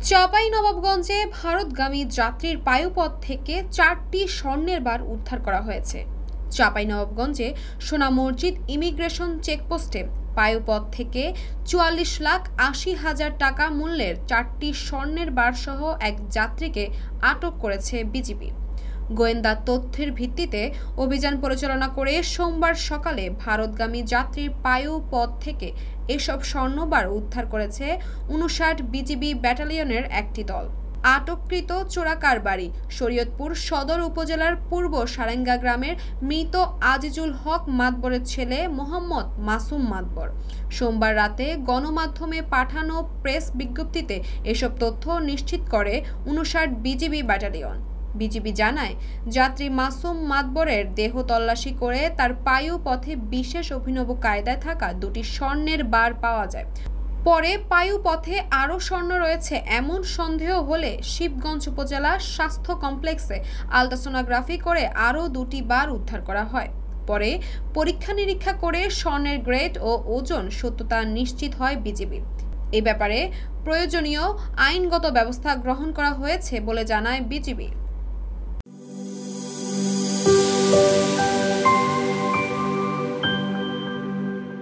চাঁপাইনবাবগঞ্জে ভারতগামী যাত্রীর পায়ুপথ থেকে 4টি স্বর্ণের বার উদ্ধার করা হয়েছে। চাঁপাইনবাবগঞ্জে সোনা মসজিদ ইমিগ্রেশন চেকপোস্টে পায়ুপথ থেকে 44,80,000 টাকা মূল্যের 4টি স্বর্ণের বার সহ এক যাত্রীকে আটক করেছে বিজিবি। গোয়েন্দা তথ্যের ভিত্তিতে অভিযান পরিচালনা করে সোমবার সকালে ভারতগামী যাত্রীর পায়ুপথ থেকে এসব স্বর্ণবার উদ্ধার করেছে 59 বিজিবি ব্যাটালিয়নের একটি দল। আটককৃত চোরাকারবারি শরীয়তপুর সদর উপজেলার পূর্ব সারেঙ্গা গ্রামের মৃত আজিজুল হক মাতবরের ছেলে মোহাম্মদ মাসুম মাতবর। সোমবার রাতে গণমাধ্যমে পাঠানো প্রেস বিজ্ঞপ্তিতে এসব তথ্য নিশ্চিত করে 59 বিজিবি ব্যাটালিয়ন। বিজিবি জানায়, যাত্রী মাসুম মাতবরের দেহ তল্লাশি করে তার পায়ু পথে বিশেষ অভিনব কায়দায় থাকা 2টি স্বর্ণের বার পাওয়া যায়। পরে পায়ু পথে আরও স্বর্ণ রয়েছে এমন সন্দেহ হলে শিবগঞ্জ উপজেলা স্বাস্থ্য কমপ্লেক্সে আলট্রাসোনোগ্রাফি করে আরও 2টি বার উদ্ধার করা হয়। পরে পরীক্ষা নিরীক্ষা করে স্বর্ণের গ্রেড ও ওজন সত্যতা নিশ্চিত হয় বিজিবি। এ ব্যাপারে প্রয়োজনীয় আইনগত ব্যবস্থা গ্রহণ করা হয়েছে বলে জানায় বিজিবি।